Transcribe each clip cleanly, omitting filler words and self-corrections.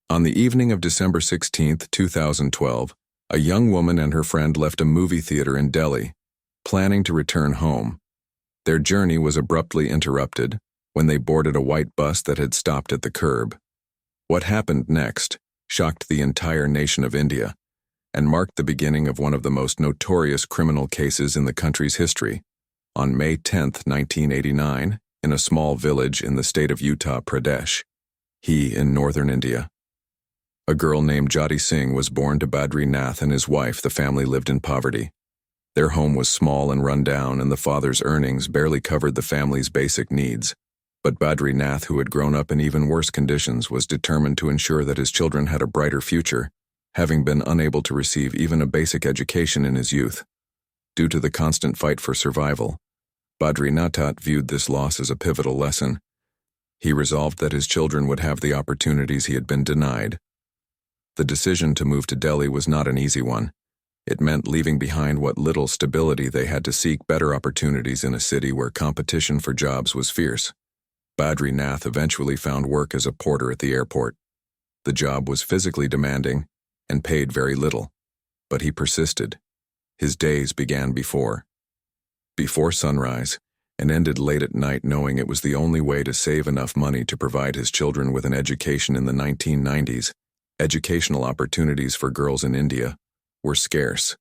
On the evening of December 16, 2012, a young woman and her friend left a movie theater in Delhi, planning to return home. Their journey was abruptly interrupted when they boarded a white bus that had stopped at the curb. What happened next shocked the entire nation of India and marked the beginning of one of the most notorious criminal cases in the country's history. On May 10, 1989, in a small village in the state of Uttar Pradesh, in northern India, a girl named Jyoti Singh was born to Badri Nath and his wife. The family lived in poverty. Their home was small and run down, and the father's earnings barely covered the family's basic needs. But Badri Nath, who had grown up in even worse conditions, was determined to ensure that his children had a brighter future, having been unable to receive even a basic education in his youth. Due to the constant fight for survival, Badri Nath viewed this loss as a pivotal lesson. He resolved that his children would have the opportunities he had been denied. The decision to move to Delhi was not an easy one. It meant leaving behind what little stability they had to seek better opportunities in a city where competition for jobs was fierce. Badri Nath eventually found work as a porter at the airport. The job was physically demanding and paid very little, but he persisted. His days began before sunrise and ended late at night, knowing it was the only way to save enough money to provide his children with an education. In the 1990s, educational opportunities for girls in India were scarce,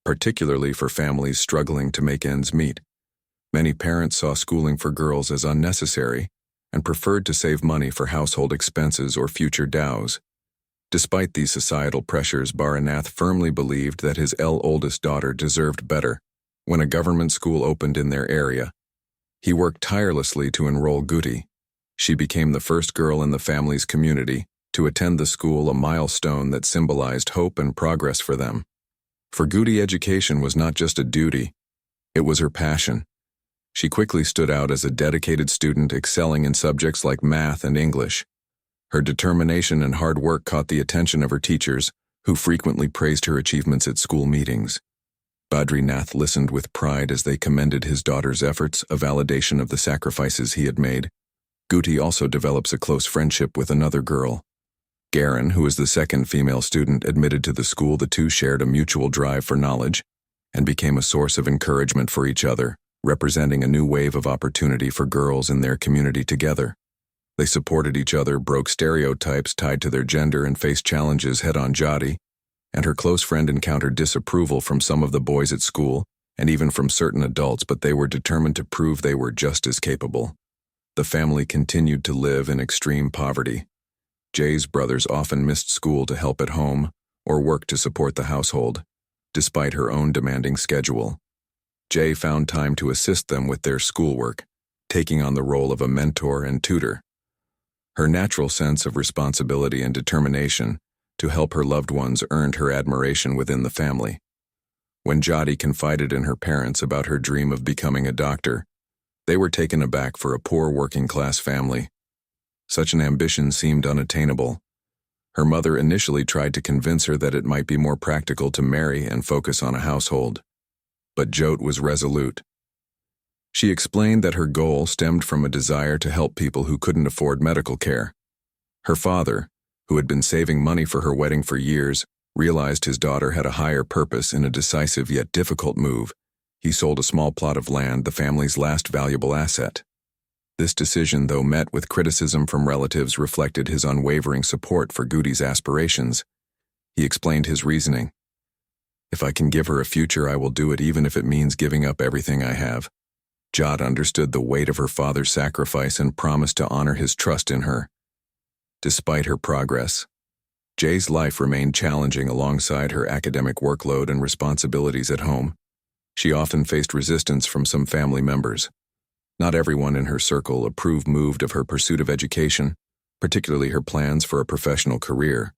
particularly for families struggling to make ends meet. Many parents saw schooling for girls as unnecessary and preferred to save money for household expenses or future dows. Despite these societal pressures, Badri firmly believed that his oldest daughter deserved better. When a government school opened in their area, he worked tirelessly to enroll Jyoti. She became the first girl in the family's community to attend the school, a milestone that symbolized hope and progress for them. For Jyoti, education was not just a duty, it was her passion. She quickly stood out as a dedicated student, excelling in subjects like math and English. Her determination and hard work caught the attention of her teachers, who frequently praised her achievements at school meetings. Badri Nath listened with pride as they commended his daughter's efforts, a validation of the sacrifices he had made. Jyoti also develops a close friendship with another girl, Garen, who is the second female student admitted to the school. The two shared a mutual drive for knowledge and became a source of encouragement for each other, representing a new wave of opportunity for girls in their community. Together, they supported each other, broke stereotypes tied to their gender, and faced challenges head-on. Jyoti and her close friend encountered disapproval from some of the boys at school and even from certain adults, but they were determined to prove they were just as capable. The family continued to live in extreme poverty. Jay's brothers often missed school to help at home or work to support the household, despite her own demanding schedule. Jay found time to assist them with their schoolwork, taking on the role of a mentor and tutor. Her natural sense of responsibility and determination to help her loved ones earned her admiration within the family. When Jyoti confided in her parents about her dream of becoming a doctor, they were taken aback. For a poor working-class family, such an ambition seemed unattainable. Her mother initially tried to convince her that it might be more practical to marry and focus on a household, but Jyoti was resolute. She explained that her goal stemmed from a desire to help people who couldn't afford medical care. Her father, who had been saving money for her wedding for years, realized his daughter had a higher purpose. In a decisive yet difficult move, he sold a small plot of land, the family's last valuable asset. This decision, though met with criticism from relatives, reflected his unwavering support for Jyoti's aspirations. He explained his reasoning. "If I can give her a future, I will do it, even if it means giving up everything I have." Jyoti understood the weight of her father's sacrifice and promised to honor his trust in her. Despite her progress, Jay's life remained challenging. Alongside her academic workload and responsibilities at home, she often faced resistance from some family members. Not everyone in her circle approved of her pursuit of education, particularly her plans for a professional career.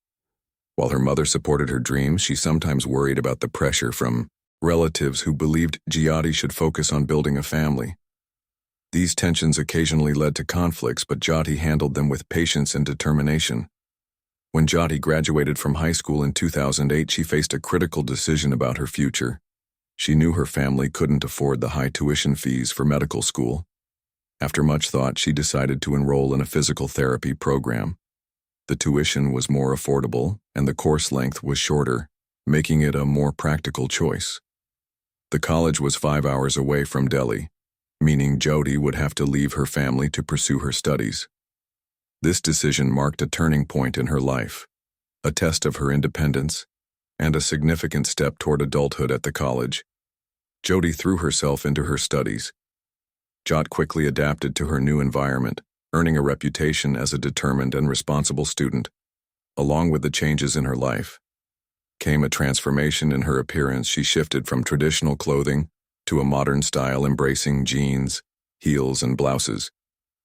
While her mother supported her dreams, she sometimes worried about the pressure from relatives who believed Jyoti should focus on building a family. These tensions occasionally led to conflicts, but Jyoti handled them with patience and determination. When Jyoti graduated from high school in 2008, she faced a critical decision about her future. She knew her family couldn't afford the high tuition fees for medical school. After much thought, she decided to enroll in a physical therapy program. The tuition was more affordable, and the course length was shorter, making it a more practical choice. The college was 5 hours away from Delhi, meaning Jodi would have to leave her family to pursue her studies. This decision marked a turning point in her life, a test of her independence, and a significant step toward adulthood at the college. Jodi threw herself into her studies. Jot quickly adapted to her new environment, earning a reputation as a determined and responsible student. Along with the changes in her life came a transformation in her appearance. She shifted from traditional clothing to a modern style embracing jeans, heels, and blouses.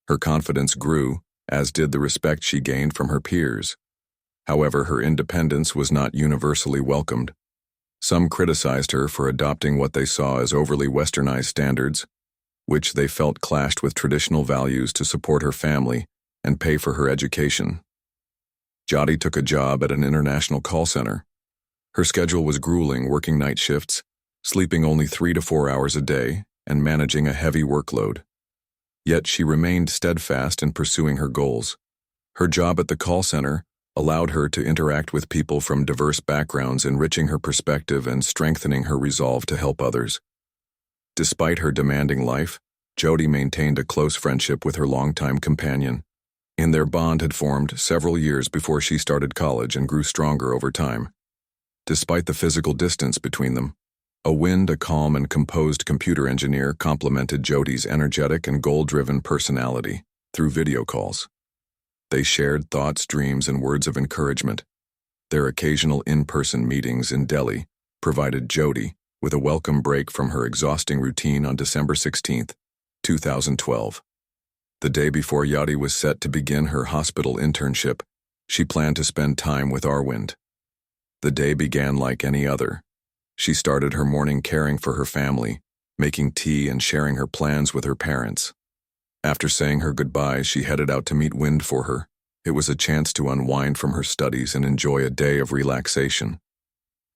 Her confidence grew, as did the respect she gained from her peers. However, her independence was not universally welcomed. Some criticized her for adopting what they saw as overly westernized standards, which they felt clashed with traditional values to support her family and pay for her education. Jodi took a job at an international call center. Her schedule was grueling, working night shifts, sleeping only 3 to 4 hours a day, and managing a heavy workload. Yet she remained steadfast in pursuing her goals. Her job at the call center allowed her to interact with people from diverse backgrounds, enriching her perspective and strengthening her resolve to help others. Despite her demanding life, Jodi maintained a close friendship with her longtime companion. Their bond had formed several years before she started college and grew stronger over time. Despite the physical distance between them, a calm and composed computer engineer, complemented Jodi's energetic and goal-driven personality through video calls. They shared thoughts, dreams, and words of encouragement. Their occasional in-person meetings in Delhi provided Jodi with a welcome break from her exhausting routine. On December 16, 2012. The day before Jodi was set to begin her hospital internship, she planned to spend time with Arvind. The day began like any other. She started her morning caring for her family, making tea and sharing her plans with her parents. After saying her goodbyes, she headed out to meet Wind for her. It was a chance to unwind from her studies and enjoy a day of relaxation.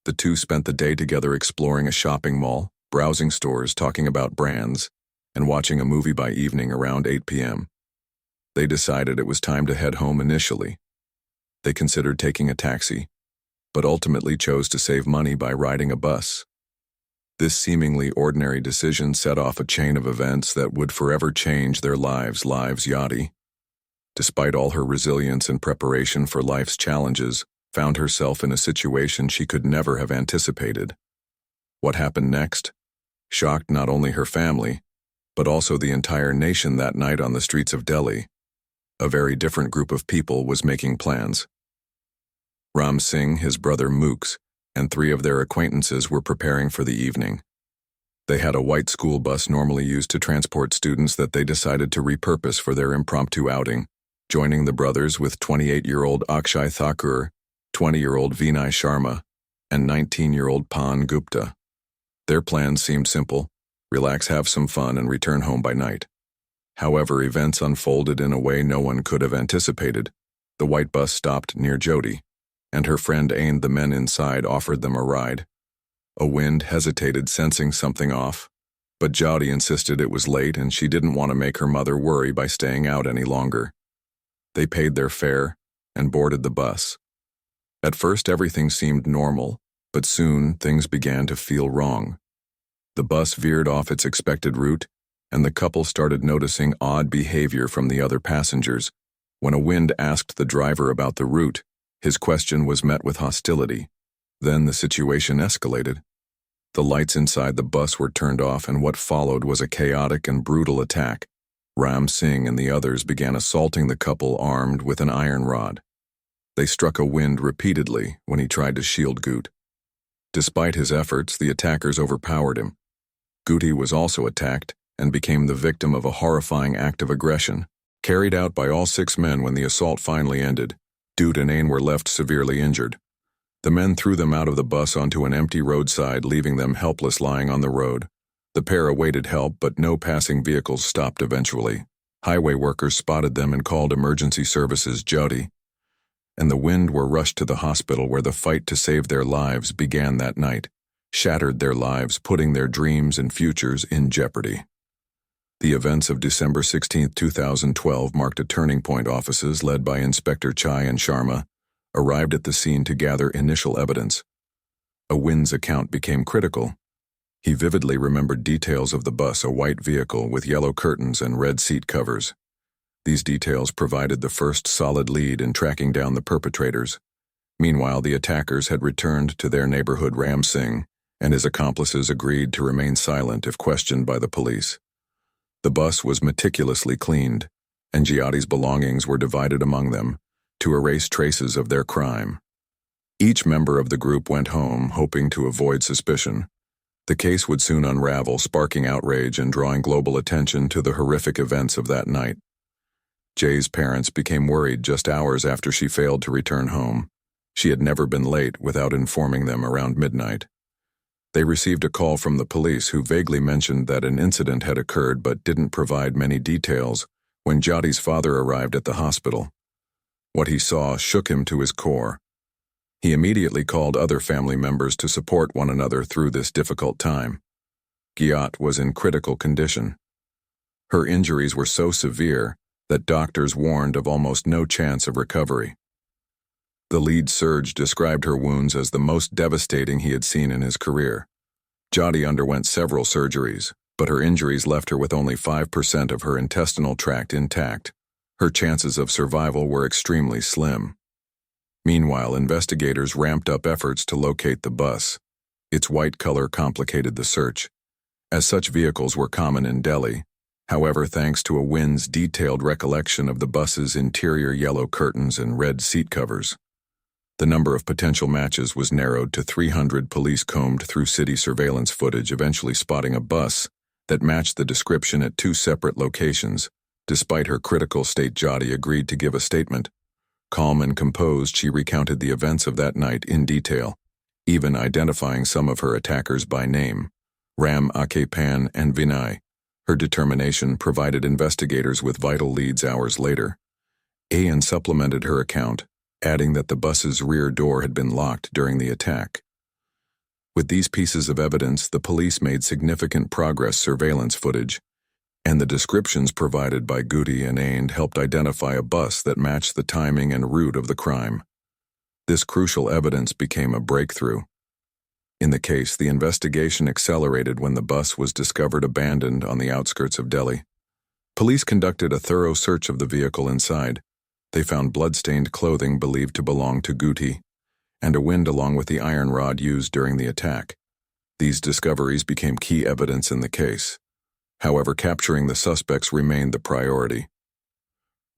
The two spent the day together exploring a shopping mall, browsing stores, talking about brands, and watching a movie. By evening around 8 p.m. They decided it was time to head home. Initially, they considered taking a taxi, but ultimately chose to save money by riding a bus. This seemingly ordinary decision set off a chain of events that would forever change their lives. Jodi, despite all her resilience and preparation for life's challenges, found herself in a situation she could never have anticipated. What happened next shocked not only her family, but also the entire nation. That night on the streets of Delhi, a very different group of people was making plans. Ram Singh, his brother Mooks, and 3 of their acquaintances were preparing for the evening. They had a white school bus normally used to transport students that they decided to repurpose for their impromptu outing, joining the brothers with 28-year-old Akshay Thakur, 20-year-old Vinay Sharma, and 19-year-old Pan Gupta. Their plans seemed simple: relax, have some fun, and return home by night. However, events unfolded in a way no one could have anticipated. The white bus stopped near Jodi, and her friend Ain. The men inside offered them a ride. Wind hesitated, sensing something off, but Jodi insisted it was late and she didn't want to make her mother worry by staying out any longer. They paid their fare and boarded the bus. At first everything seemed normal, but soon things began to feel wrong. The bus veered off its expected route, and the couple started noticing odd behavior from the other passengers. When Wind asked the driver about the route, his question was met with hostility. Then the situation escalated. The lights inside the bus were turned off, and what followed was a chaotic and brutal attack. Ram Singh and the others began assaulting the couple armed with an iron rod. They struck Wind repeatedly when he tried to shield Goot. Despite his efforts, the attackers overpowered him. Gooty was also attacked and became the victim of a horrifying act of aggression, carried out by all 6 men. When the assault finally ended, Doot and Ain were left severely injured. The men threw them out of the bus onto an empty roadside, leaving them helpless lying on the road. The pair awaited help, but no passing vehicles stopped. Eventually, highway workers spotted them and called emergency services. Jodi and the Wind were rushed to the hospital, where the fight to save their lives began. That night shattered their lives, putting their dreams and futures in jeopardy. The events of December 16, 2012 marked a turning point. Officers led by Inspector Chai and Sharma arrived at the scene to gather initial evidence. Awin's account became critical. He vividly remembered details of the bus, a white vehicle with yellow curtains and red seat covers. These details provided the first solid lead in tracking down the perpetrators. Meanwhile, the attackers had returned to their neighborhood. Ram Singh and his accomplices agreed to remain silent if questioned by the police. The bus was meticulously cleaned, and Jyoti's belongings were divided among them to erase traces of their crime. Each member of the group went home, hoping to avoid suspicion. The case would soon unravel, sparking outrage and drawing global attention to the horrific events of that night. Jay's parents became worried just hours after she failed to return home. She had never been late without informing them around midnight. They received a call from the police, who vaguely mentioned that an incident had occurred but didn't provide many details. When Jyoti's father arrived at the hospital, what he saw shook him to his core. He immediately called other family members to support one another through this difficult time. Jyoti was in critical condition. Her injuries were so severe that doctors warned of almost no chance of recovery. The lead surgeon described her wounds as the most devastating he had seen in his career. Jyoti underwent several surgeries, but her injuries left her with only 5% of her intestinal tract intact. Her chances of survival were extremely slim. Meanwhile, investigators ramped up efforts to locate the bus. Its white color complicated the search, as such vehicles were common in Delhi. However, thanks to Awin's detailed recollection of the bus's interior yellow curtains and red seat covers, the number of potential matches was narrowed to 300. Police combed through city surveillance footage, eventually spotting a bus that matched the description at 2 separate locations. Despite her critical state, Jyoti agreed to give a statement. Calm and composed, she recounted the events of that night in detail, even identifying some of her attackers by name: Ram, Akepan, and Vinay. Her determination provided investigators with vital leads hours later. Ayan supplemented her account, adding that the bus's rear door had been locked during the attack. With these pieces of evidence, the police made significant progress. Surveillance footage and the descriptions provided by Goody and Ayan helped identify a bus that matched the timing and route of the crime. This crucial evidence became a breakthrough. In the case, the investigation accelerated when the bus was discovered abandoned on the outskirts of Delhi. Police conducted a thorough search of the vehicle inside. They found blood-stained clothing believed to belong to Goody, and a wind along with the iron rod used during the attack. These discoveries became key evidence in the case. However, capturing the suspects remained the priority.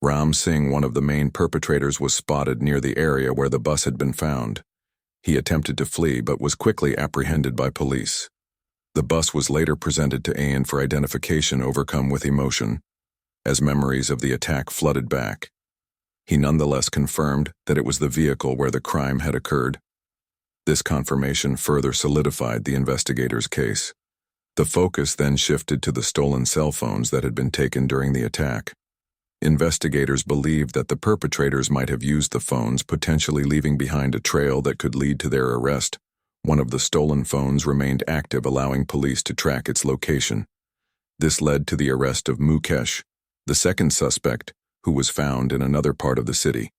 Ram Singh, one of the main perpetrators, was spotted near the area where the bus had been found. He attempted to flee but was quickly apprehended by police. The bus was later presented to Ayan for identification, overcome with emotion, as memories of the attack flooded back. He nonetheless confirmed that it was the vehicle where the crime had occurred. This confirmation further solidified the investigators' case. The focus then shifted to the stolen cell phones that had been taken during the attack. Investigators believed that the perpetrators might have used the phones, potentially leaving behind a trail that could lead to their arrest. One of the stolen phones remained active, allowing police to track its location. This led to the arrest of Mukesh, the second suspect, who was found in another part of the city.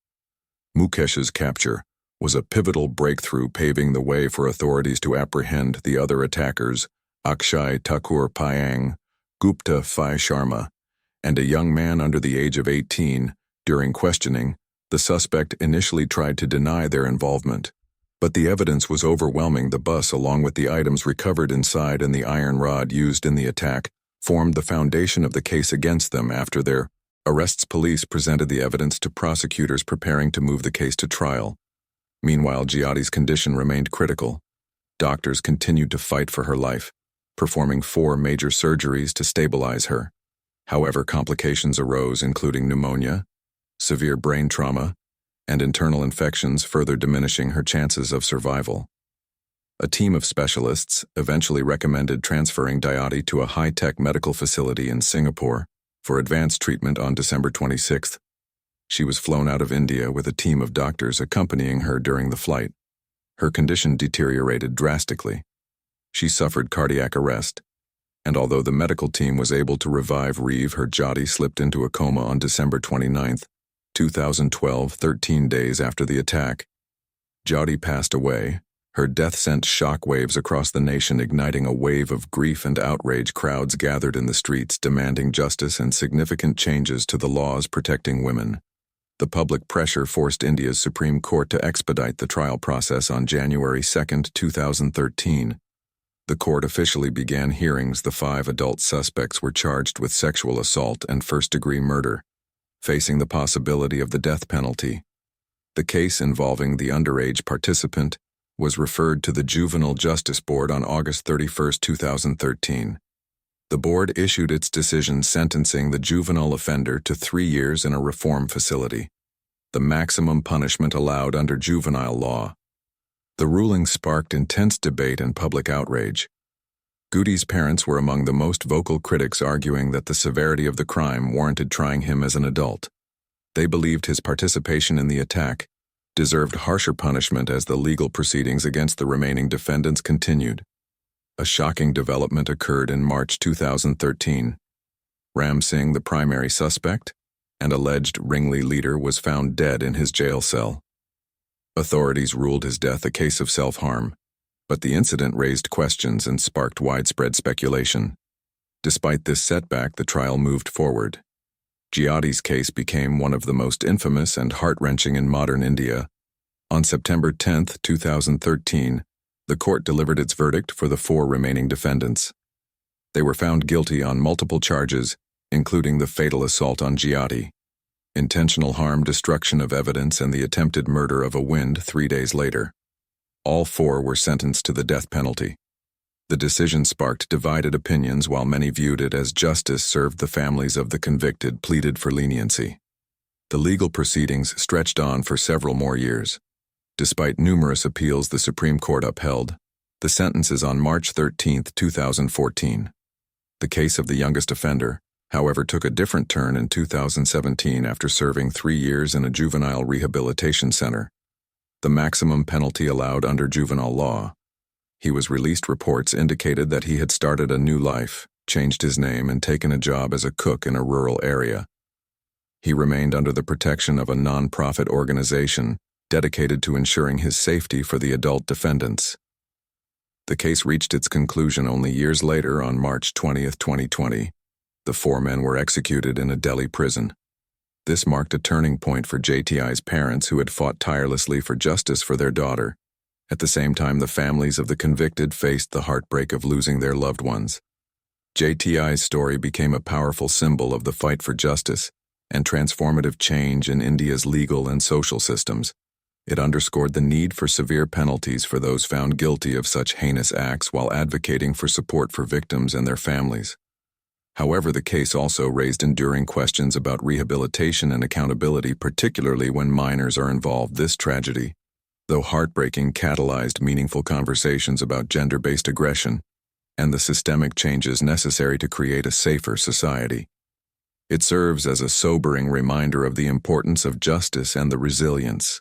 Mukesh's capture was a pivotal breakthrough, paving the way for authorities to apprehend the other attackers: Akshay Thakur Payang, Gupta Phai Sharma, and a young man under the age of 18. During questioning, the suspect initially tried to deny their involvement, but the evidence was overwhelming. The bus, along with the items recovered inside and the iron rod used in the attack, formed the foundation of the case against them. After their arrests, police presented the evidence to prosecutors preparing to move the case to trial. Meanwhile, Jyoti's condition remained critical. Doctors continued to fight for her life, performing 4 major surgeries to stabilize her. However, complications arose, including pneumonia, severe brain trauma, and internal infections, further diminishing her chances of survival. A team of specialists eventually recommended transferring Jyoti to a high-tech medical facility in Singapore for advanced treatment. On December 26th, she was flown out of India with a team of doctors accompanying her during the flight. Her condition deteriorated drastically. She suffered cardiac arrest, and although the medical team was able to revive Reeve, her Jyoti slipped into a coma on December 29, 2012, 13 days after the attack. Jyoti passed away. Her death sent shockwaves across the nation, igniting a wave of grief and outrage. Crowds gathered in the streets demanding justice and significant changes to the laws protecting women. The public pressure forced India's Supreme Court to expedite the trial process on January 2, 2013. The court officially began hearings. The 5 adult suspects were charged with sexual assault and first-degree murder, facing the possibility of the death penalty. The case involving the underage participant was referred to the Juvenile Justice Board on August 31, 2013. The board issued its decision sentencing the juvenile offender to 3 years in a reform facility, the maximum punishment allowed under juvenile law. The ruling sparked intense debate and public outrage. Goody's parents were among the most vocal critics, arguing that the severity of the crime warranted trying him as an adult. They believed his participation in the attack deserved harsher punishment as the legal proceedings against the remaining defendants continued. A shocking development occurred in March 2013. Ram Singh, the primary suspect and alleged ringleader, was found dead in his jail cell. Authorities ruled his death a case of self-harm, but the incident raised questions and sparked widespread speculation. Despite this setback, the trial moved forward. Jyoti's case became one of the most infamous and heart-wrenching in modern India. On September 10, 2013, the court delivered its verdict for the 4 remaining defendants. They were found guilty on multiple charges, including the fatal assault on Jyoti, intentional harm, destruction of evidence, and the attempted murder of a wind 3 days later. All 4 were sentenced to the death penalty. The decision sparked divided opinions. While many viewed it as justice served, the families of the convicted pleaded for leniency. The legal proceedings stretched on for several more years. Despite numerous appeals, the Supreme Court upheld the sentences on March 13, 2014. The case of the youngest offender, however, took a different turn in 2017 after serving 3 years in a juvenile rehabilitation center, the maximum penalty allowed under juvenile law. He was released. Reports indicated that he had started a new life, changed his name, and taken a job as a cook in a rural area. He remained under the protection of a non-profit organization dedicated to ensuring his safety for the adult defendants. The case reached its conclusion only years later. On March 20, 2020, the 4 men were executed in a Delhi prison. This marked a turning point for JTI's parents, who had fought tirelessly for justice for their daughter. At the same time, the families of the convicted faced the heartbreak of losing their loved ones. JTI's story became a powerful symbol of the fight for justice and transformative change in India's legal and social systems. It underscored the need for severe penalties for those found guilty of such heinous acts while advocating for support for victims and their families. However, the case also raised enduring questions about rehabilitation and accountability, particularly when minors are involved. This tragedy, though heartbreaking, catalyzed meaningful conversations about gender-based aggression and the systemic changes necessary to create a safer society. It serves as a sobering reminder of the importance of justice and the resilience